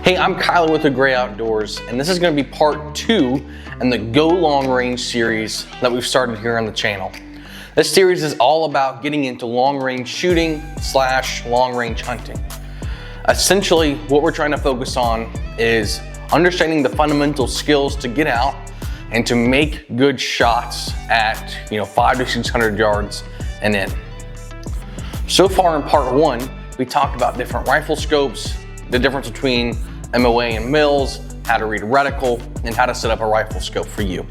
Hey, I'm Kyler with the Gray Outdoors, and this is going to be part 2 in the Go Long Range series that we've started here on the channel. This series is all about getting into long range shooting / long range hunting. Essentially, what we're trying to focus on is understanding the fundamental skills to get out and to make good shots at 500 to 600 yards and in. So far in part 1, we talked about different rifle scopes, the difference between MOA and mils, how to read reticle, and how to set up a rifle scope for you.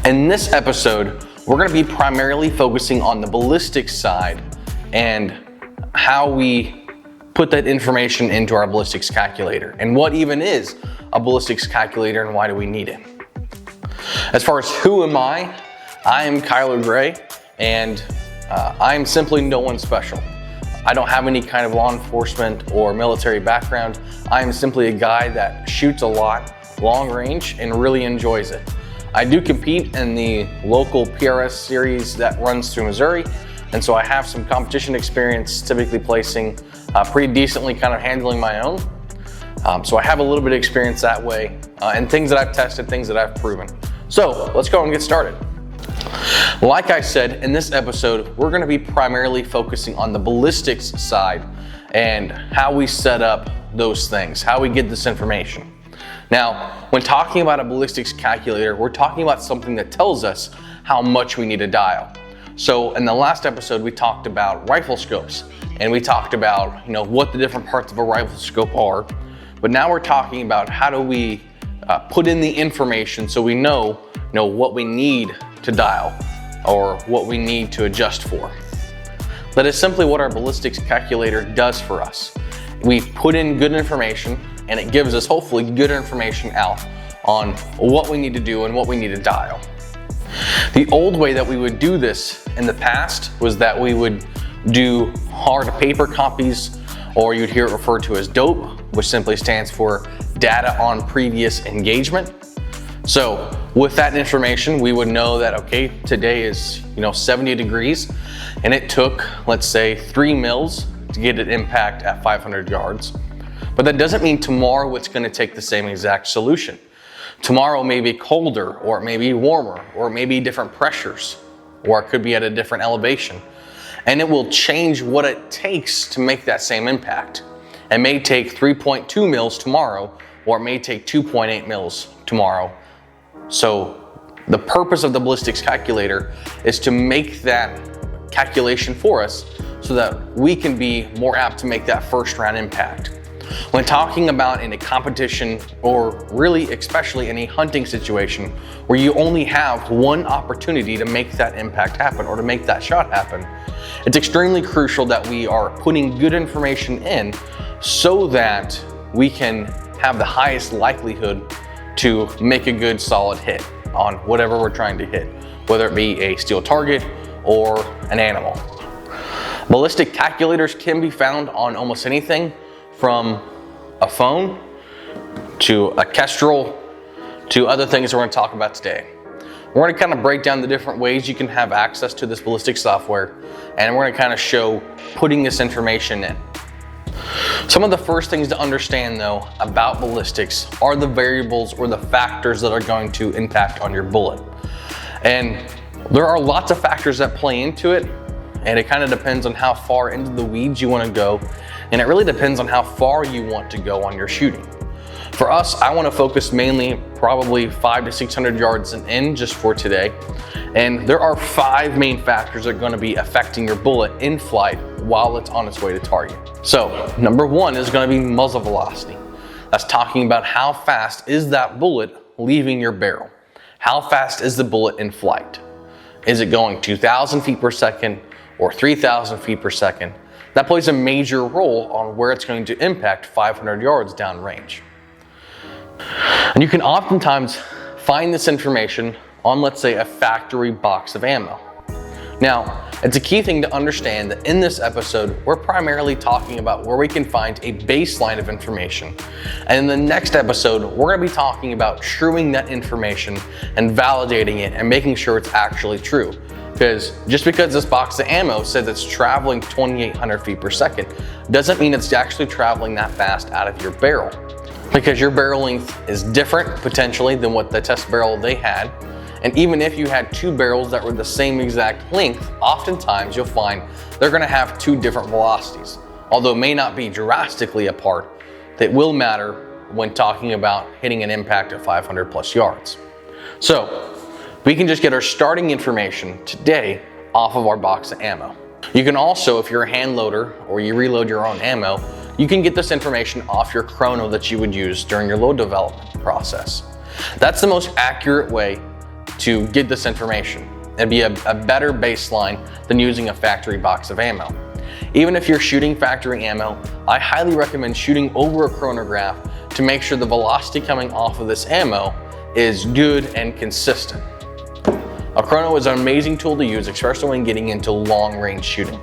In this episode, we're going to be primarily focusing on the ballistics side and how we put that information into our ballistics calculator, and what even is a ballistics calculator and why do we need it. As far as who am I am Kyler Gray, and I'm simply no one special. I don't have any kind of law enforcement or military background. I am simply a guy that shoots a lot, long range, and really enjoys it. I do compete in the local PRS series that runs through Missouri, and so I have some competition experience, typically placing pretty decently, kind of handling my own. So I have a little bit of experience that way, and things that I've tested, things that I've proven. So let's go and get started. Like I said, in this episode, we're going to be primarily focusing on the ballistics side and how we set up those things, how we get this information. Now, when talking about a ballistics calculator, we're talking about something that tells us how much we need to dial. So in the last episode, we talked about rifle scopes, and we talked about what the different parts of a rifle scope are. But now we're talking about how do we put in the information so we know what we need to dial or what we need to adjust for. That is simply what our ballistics calculator does for us. We put in good information and it gives us hopefully good information out on what we need to do and what we need to dial. The old way that we would do this in the past was that we would do hard paper copies, or you'd hear it referred to as DOPE, which simply stands for data on previous engagement. So with that information, we would know that, okay, today is 70 degrees and it took, let's say, 3 mils to get an impact at 500 yards. But that doesn't mean tomorrow it's going to take the same exact solution. Tomorrow may be colder, or it may be warmer, or it may be different pressures, or it could be at a different elevation. And it will change what it takes to make that same impact. It may take 3.2 mils tomorrow, or it may take 2.8 mils tomorrow. So the purpose of the ballistics calculator is to make that calculation for us so that we can be more apt to make that first round impact. When talking about in a competition, or really especially in a hunting situation where you only have one opportunity to make that impact happen or to make that shot happen, it's extremely crucial that we are putting good information in so that we can have the highest likelihood to make a good solid hit on whatever we're trying to hit, whether it be a steel target or an animal. Ballistic calculators can be found on almost anything from a phone to a Kestrel to other things we're going to talk about today. We're going to kind of break down the different ways you can have access to this ballistic software, and we're going to kind of show putting this information in. Some of the first things to understand though about ballistics are the variables or the factors that are going to impact on your bullet. And there are lots of factors that play into it, and it kind of depends on how far into the weeds you want to go, and it really depends on how far you want to go on your shooting. For us, I want to focus mainly probably 500 to 600 yards and in just for today. And there are 5 main factors that are going to be affecting your bullet in flight while it's on its way to target. So number 1 is going to be muzzle velocity. That's talking about how fast is that bullet leaving your barrel. How fast is the bullet in flight? Is it going 2,000 feet per second or 3,000 feet per second? That plays a major role on where it's going to impact 500 yards downrange. And you can oftentimes find this information on, let's say, a factory box of ammo. Now, it's a key thing to understand that in this episode, we're primarily talking about where we can find a baseline of information. And in the next episode, we're going to be talking about truing that information and validating it and making sure it's actually true. Because just because this box of ammo says it's traveling 2,800 feet per second, doesn't mean it's actually traveling that fast out of your barrel. Because your barrel length is different potentially than what the test barrel they had. And even if you had two barrels that were the same exact length, oftentimes you'll find they're gonna have two different velocities. Although it may not be drastically apart, that will matter when talking about hitting an impact at 500 plus yards. So we can just get our starting information today off of our box of ammo. You can also, if you're a hand loader or you reload your own ammo, you can get this information off your chrono that you would use during your load development process. That's the most accurate way to get this information. It'd be a better baseline than using a factory box of ammo. Even if you're shooting factory ammo, I highly recommend shooting over a chronograph to make sure the velocity coming off of this ammo is good and consistent. A chrono is an amazing tool to use, especially when getting into long range shooting,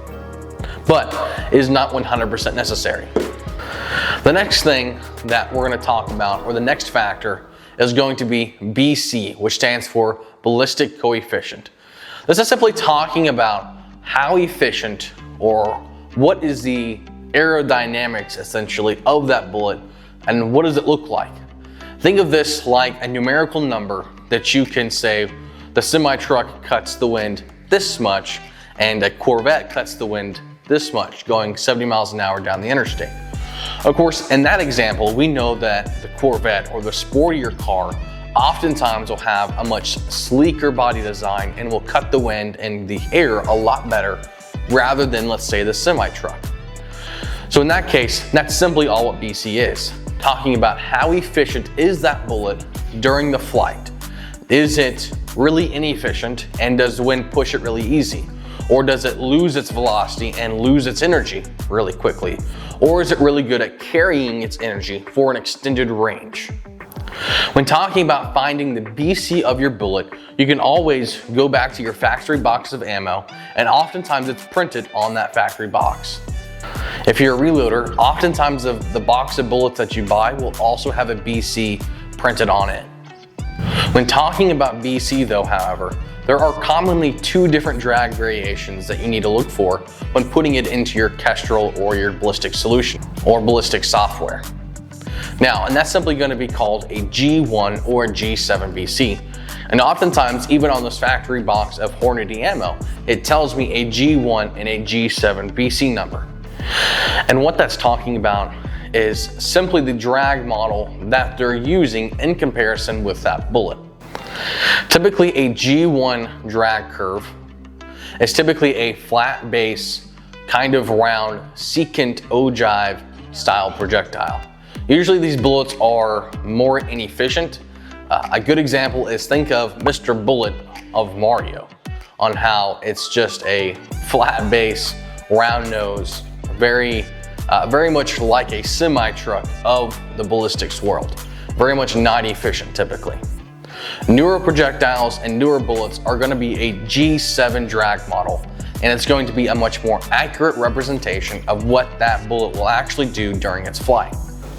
but is not 100% necessary. The next thing that we're going to talk about, or the next factor, is going to be BC, which stands for ballistic coefficient. This is simply talking about how efficient, or what is the aerodynamics essentially of that bullet and what does it look like. Think of this like a numerical number that you can say the semi-truck cuts the wind this much and a Corvette cuts the wind this much going 70 miles an hour down the interstate. Of course, in that example, we know that the Corvette or the sportier car oftentimes will have a much sleeker body design and will cut the wind and the air a lot better rather than, let's say, the semi-truck. So in that case, that's simply all what BC is, talking about how efficient is that bullet during the flight. Is it really inefficient, and does the wind push it really easy? Or does it lose its velocity and lose its energy really quickly? Or is it really good at carrying its energy for an extended range? When talking about finding the BC of your bullet, you can always go back to your factory box of ammo, and oftentimes it's printed on that factory box. If you're a reloader, oftentimes the box of bullets that you buy will also have a BC printed on it. When talking about BC though, however, there are commonly two different drag variations that you need to look for when putting it into your Kestrel or your ballistic solution or ballistic software. Now, and that's simply going to be called a G1 or a G7 BC. And oftentimes, even on this factory box of Hornady ammo, it tells me a G1 and a G7 BC number. And what that's talking about is simply the drag model that they're using in comparison with that bullet. Typically, a G1 drag curve is typically a flat base, kind of round, secant ogive style projectile. Usually these bullets are more inefficient. A good example is think of Mr. Bullet of Mario, on how it's just a flat base, round nose, very much like a semi-truck of the ballistics world. Very much not efficient typically. Newer projectiles and newer bullets are going to be a G7 drag model, and it's going to be a much more accurate representation of what that bullet will actually do during its flight.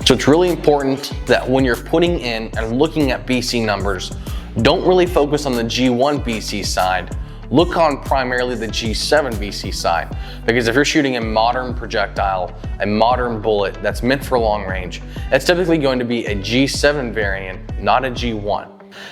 So it's really important that when you're putting in and looking at BC numbers, don't really focus on the G1 BC side. Look on primarily the G7 BC side, because if you're shooting a modern projectile, a modern bullet that's meant for long range, it's typically going to be a G7 variant, not a G1.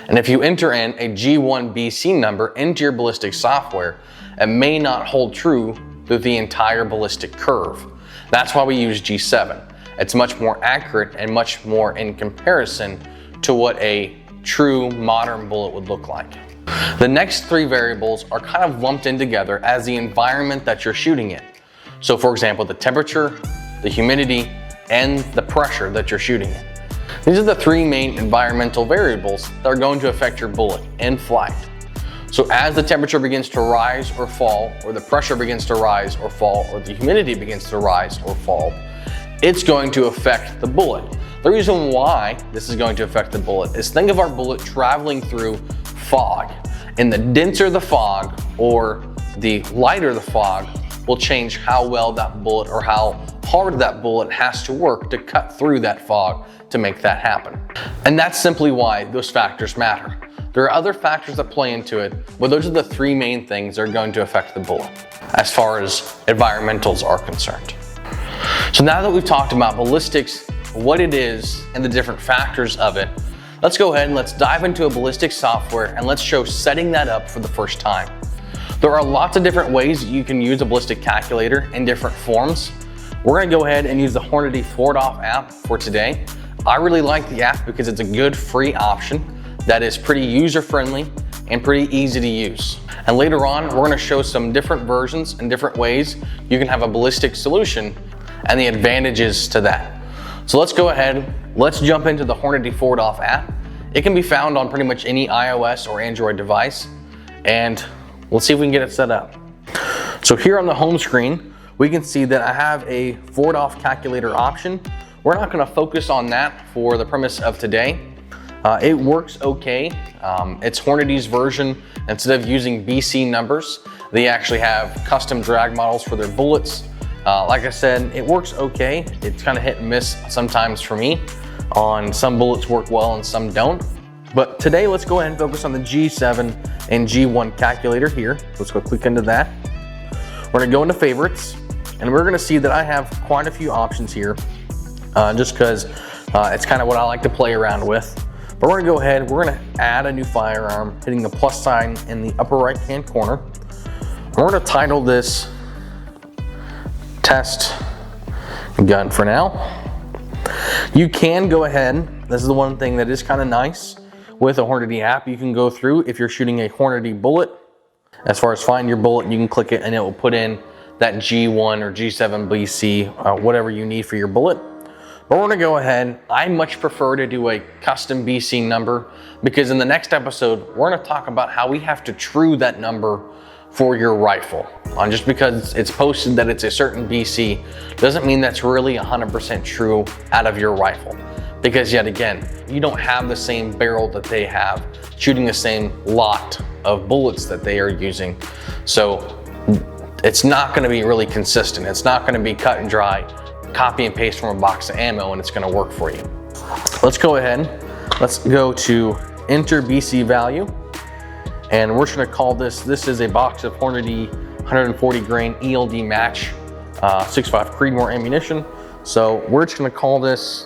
And if you enter in a G1 BC number into your ballistic software, it may not hold true through the entire ballistic curve. That's why we use G7. It's much more accurate and much more in comparison to what a true modern bullet would look like. The next three variables are kind of lumped in together as the environment that you're shooting in. So for example, the temperature, the humidity, and the pressure that you're shooting in. These are the three main environmental variables that are going to affect your bullet in flight. So as the temperature begins to rise or fall, or the pressure begins to rise or fall, or the humidity begins to rise or fall, it's going to affect the bullet. The reason why this is going to affect the bullet is think of our bullet traveling through fog. And the denser the fog or the lighter the fog will change how well that bullet or how hard that bullet has to work to cut through that fog to make that happen. And that's simply why those factors matter. There are other factors that play into it, but those are the three main things that are going to affect the bullet as far as environmentals are concerned. So now that we've talked about ballistics, what it is, and the different factors of it, let's go ahead and let's dive into a ballistic software and let's show setting that up for the first time. There are lots of different ways you can use a ballistic calculator in different forms. We're gonna go ahead and use the Hornady ForwardOff app for today. I really like the app because it's a good free option that is pretty user-friendly and pretty easy to use. And later on, we're gonna show some different versions and different ways you can have a ballistic solution and the advantages to that. So let's go ahead, let's jump into the Hornady ForwardOff app. It can be found on pretty much any iOS or Android device, and let's see if we can get it set up. So here on the home screen, we can see that I have a ForwardOff calculator option. We're not gonna focus on that for the premise of today. It works okay. It's Hornady's version. Instead of using BC numbers, they actually have custom drag models for their bullets. Like I said, it works okay. It's kind of hit and miss sometimes for me. On some bullets work well and some don't. But today, let's go ahead and focus on the G7 and G1 calculator here. Let's go click into that. We're gonna go into favorites, and we're gonna see that I have quite a few options here, just because it's kind of what I like to play around with. But we're gonna go ahead, we're gonna add a new firearm, hitting the plus sign in the upper right-hand corner. And we're gonna title this Test Gun for now. You can go ahead, this is the one thing that is kind of nice with a Hornady app. You can go through, if you're shooting a Hornady bullet, as far as find your bullet, you can click it and it will put in that G1 or G7 BC, whatever you need for your bullet. But we're gonna go ahead, I much prefer to do a custom BC number, because in the next episode, we're gonna talk about how we have to true that number for your rifle. Just because it's posted that it's a certain BC, doesn't mean that's really 100% true out of your rifle. Because yet again, you don't have the same barrel that they have, shooting the same lot of bullets that they are using. So it's not gonna be really consistent. It's not gonna be cut and dry, copy and paste from a box of ammo, and it's gonna work for you. Let's go ahead, let's go to enter BC value. And we're just gonna call this is a box of Hornady 140 grain ELD match 6.5 Creedmoor ammunition. So we're just gonna call this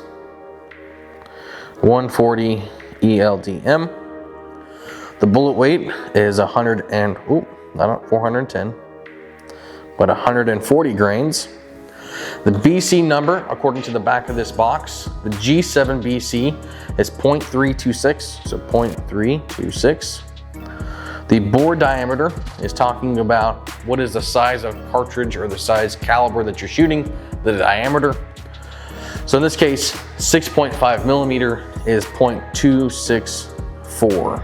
140 ELDM. The bullet weight is 410, but 140 grains. The BC number, according to the back of this box, the G7 BC is 0.326, so 0.326. The bore diameter is talking about what is the size of cartridge or the size caliber that you're shooting, the diameter. So in this case, 6.5 millimeter is 0.264.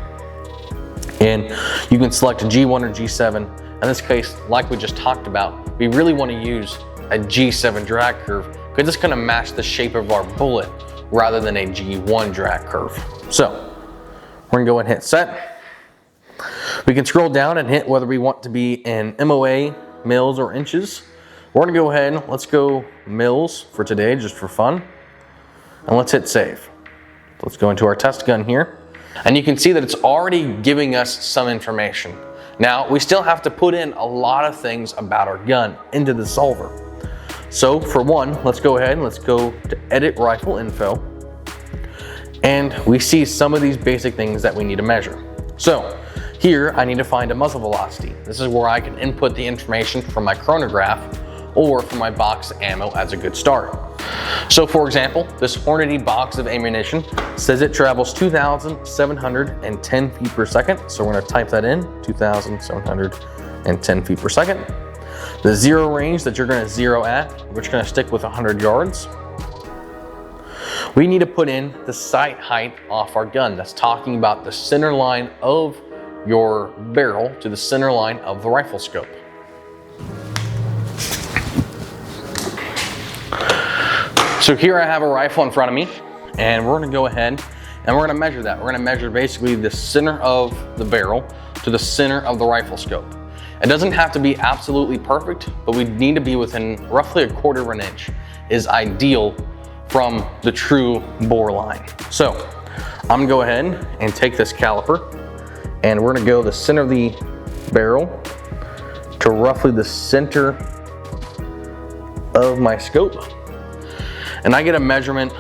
And you can select a G1 or G7. In this case, like we just talked about, we really want to use a G7 drag curve because it's going to match the shape of our bullet rather than a G1 drag curve. So we're going to go and hit set. We can scroll down and hit whether we want to be in MOA, mils, or inches. We're going to go ahead, let's go mils for today, just for fun. And let's hit save. Let's go into our test gun here. And you can see that it's already giving us some information. Now, we still have to put in a lot of things about our gun into the solver. So for one, let's go ahead and let's go to edit rifle info. And we see some of these basic things that we need to measure. So here, I need to find a muzzle velocity. This is where I can input the information from my chronograph or from my box of ammo as a good start. So for example, this Hornady box of ammunition says it travels 2,710 feet per second. So we're gonna type that in, 2,710 feet per second. The zero range that you're gonna zero at, we're just gonna stick with 100 yards. We need to put in the sight height off our gun. That's talking about the center line of your barrel to the center line of the rifle scope. So here I have a rifle in front of me, and we're gonna go ahead and we're gonna measure that. We're gonna measure basically the center of the barrel to the center of the rifle scope. It doesn't have to be absolutely perfect, but we need to be within roughly 1/4 of an inch is ideal from the true bore line. So I'm gonna go ahead and take this caliper and we're gonna go the center of the barrel to roughly the center of my scope. And I get a measurement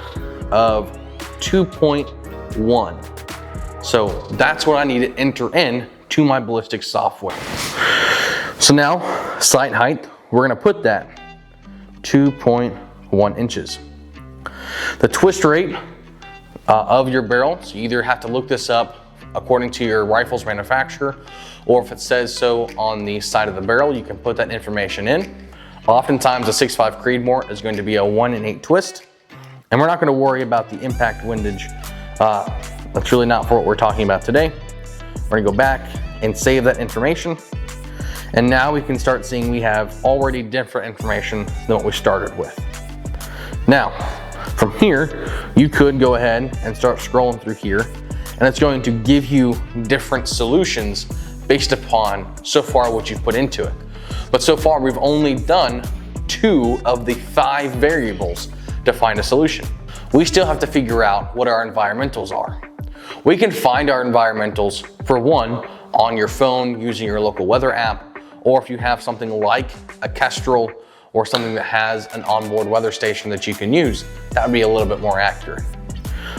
of 2.1. So that's what I need to enter in to my ballistics software. So now, sight height, we're gonna put that 2.1 inches. The twist rate of your barrel, so you either have to look this up according to your rifle's manufacturer, or if it says so on the side of the barrel, you can put that information in. Oftentimes a 6.5 Creedmoor is going to be a 1 in 8 twist, and we're not gonna worry about the impact windage. That's really not for what we're talking about today. We're gonna go back and save that information. And now we can start seeing we have already different information than what we started with. Now, from here, you could go ahead and start scrolling through here, and it's going to give you different solutions based upon so far what you've put into it. But so far, we've only done 2 of the 5 variables to find a solution. We still have to figure out what our environmentals are. We can find our environmentals, for one, on your phone using your local weather app, or if you have something like a Kestrel or something that has an onboard weather station that you can use, that would be a little bit more accurate.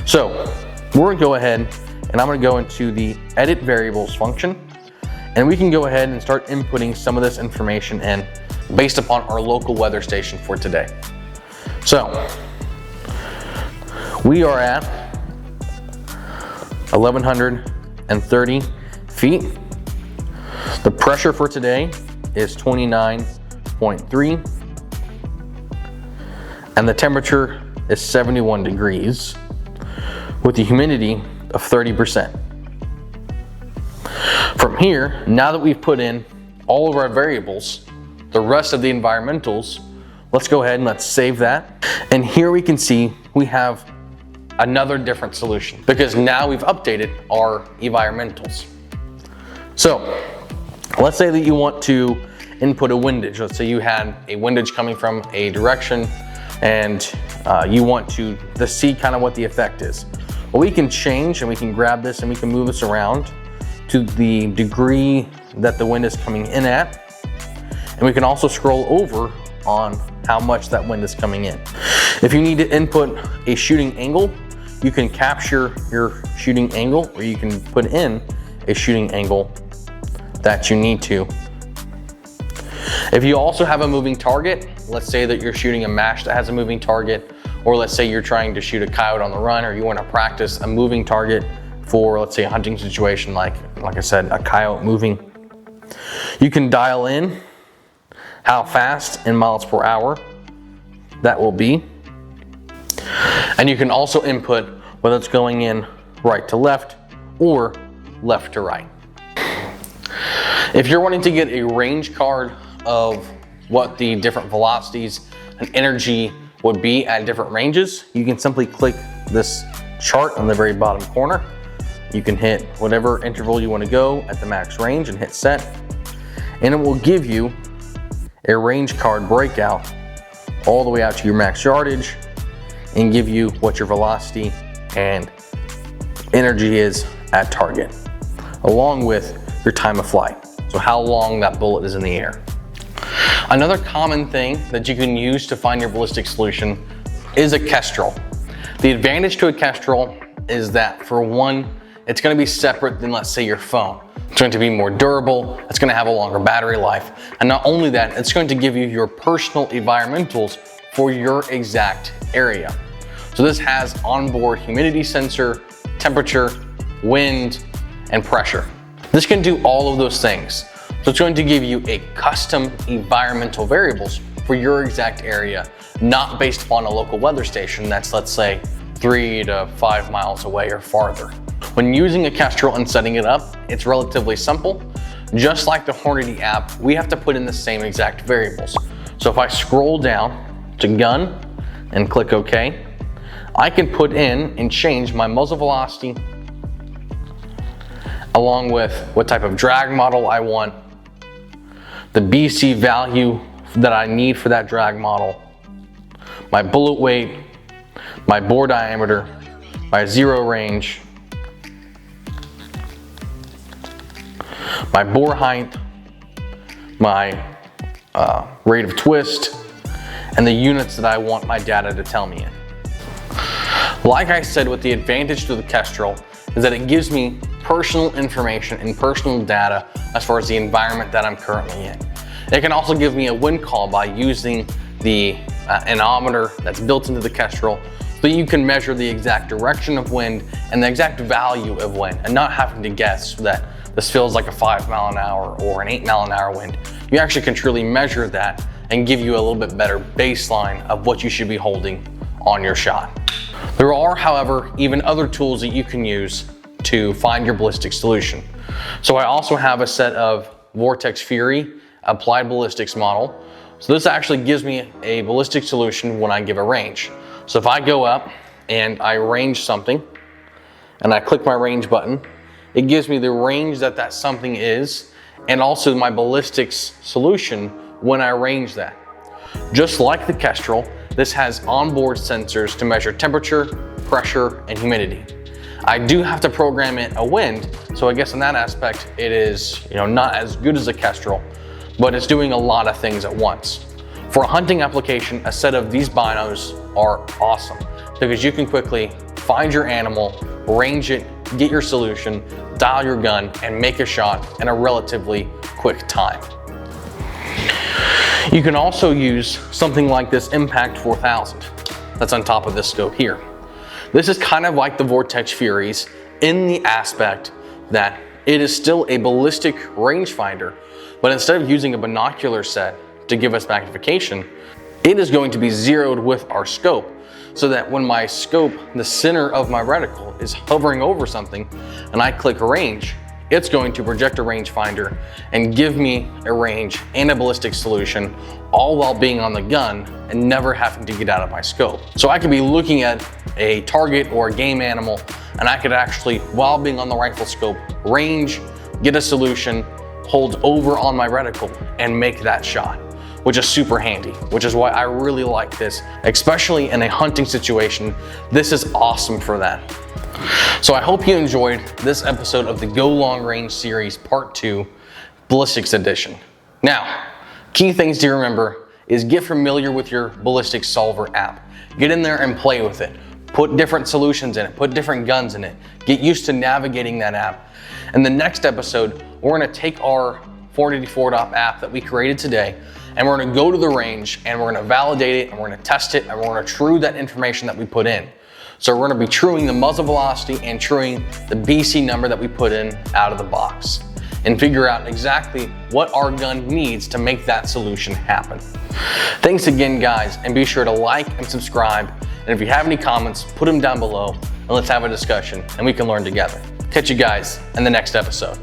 So we're gonna go ahead and I'm gonna go into the edit variables function, and we can go ahead and start inputting some of this information in based upon our local weather station for today. So we are at 1,130 feet. The pressure for today is 29.3, and the temperature is 71 degrees with the humidity of 30%. From here, now that we've put in all of our variables, the rest of the environmentals, let's go ahead and let's save that. And here we can see we have another different solution because now we've updated our environmentals. So let's say that you want to input a windage. Let's say you had a windage coming from a direction and you want to see kind of what the effect is. Well, we can change and we can grab this and we can move this around to the degree that the wind is coming in at. And we can also scroll over on how much that wind is coming in. If you need to input a shooting angle, you can capture your shooting angle, or you can put in a shooting angle that you need to. If you also have a moving target, let's say that you're shooting a match that has a moving target, or let's say you're trying to shoot a coyote on the run, or you want to practice a moving target for, let's say, a hunting situation like I said, a coyote moving. You can dial in how fast in miles per hour that will be. And you can also input whether it's going in right to left or left to right. If you're wanting to get a range card of what the different velocities and energy would be at different ranges, you can simply click this chart on the very bottom corner. You can hit whatever interval you want to go at the max range and hit set, and it will give you a range card breakout all the way out to your max yardage and give you what your velocity and energy is at target, along with your time of flight. So how long that bullet is in the air. Another common thing that you can use to find your ballistic solution is a Kestrel. The advantage to a Kestrel is that, for one, it's going to be separate than, let's say, your phone. It's going to be more durable, it's going to have a longer battery life, and not only that, it's going to give you your personal environmentals for your exact area. So this has onboard humidity sensor, temperature, wind, and pressure. This can do all of those things. So it's going to give you a custom environmental variables for your exact area, not based upon a local weather station that's, let's say, 3 to 5 miles away or farther. When using a Kestrel and setting it up, it's relatively simple. Just like the Hornady app, we have to put in the same exact variables. So if I scroll down to gun and click OK, I can put in and change my muzzle velocity along with what type of drag model I want, the BC value that I need for that drag model, my bullet weight, my bore diameter, my zero range, my bore height, my rate of twist, and the units that I want my data to tell me in. Like I said, with the advantage to the Kestrel is that it gives me personal information and personal data as far as the environment that I'm currently in. It can also give me a wind call by using the anemometer that's built into the Kestrel, so you can measure the exact direction of wind and the exact value of wind and not having to guess that this feels like a 5 mile an hour or an 8 mile an hour wind. You actually can truly measure that and give you a little bit better baseline of what you should be holding on your shot. There are, however, even other tools that you can use to find your ballistic solution. So I also have a set of Vortex Fury applied ballistics model. So this actually gives me a ballistic solution when I give a range. So if I go up and I range something and I click my range button, it gives me the range that something is and also my ballistics solution when I range that. Just like the Kestrel, this has onboard sensors to measure temperature, pressure, and humidity. I do have to program in a wind, so I guess in that aspect it is not as good as a Kestrel, but it's doing a lot of things at once. For a hunting application, a set of these binos are awesome because you can quickly find your animal, range it, get your solution, dial your gun, and make a shot in a relatively quick time. You can also use something like this Impact 4000 that's on top of this scope here. This is kind of like the Vortex Furies in the aspect that it is still a ballistic rangefinder, but instead of using a binocular set to give us magnification, it is going to be zeroed with our scope, so that when my scope, the center of my reticle, is hovering over something and I click range, it's going to project a rangefinder and give me a range and a ballistic solution, all while being on the gun and never having to get out of my scope. So I could be looking at a target or a game animal, and I could actually, while being on the rifle scope, range, get a solution, hold over on my reticle, and make that shot, which is super handy, which is why I really like this, especially in a hunting situation. This is awesome for that. So I hope you enjoyed this episode of the Go Long Range Series Part 2 Ballistics Edition. Now, key things to remember is get familiar with your Ballistics Solver app. Get in there and play with it. Put different solutions in it, put different guns in it. Get used to navigating that app. In the next episode, we're gonna take our Hornady 4-Dop app that we created today, and we're gonna go to the range and we're gonna validate it and we're gonna test it and we're gonna true that information that we put in. So we're gonna be truing the muzzle velocity and truing the BC number that we put in out of the box and figure out exactly what our gun needs to make that solution happen. Thanks again, guys, and be sure to like and subscribe. And if you have any comments, put them down below and let's have a discussion and we can learn together. Catch you guys in the next episode.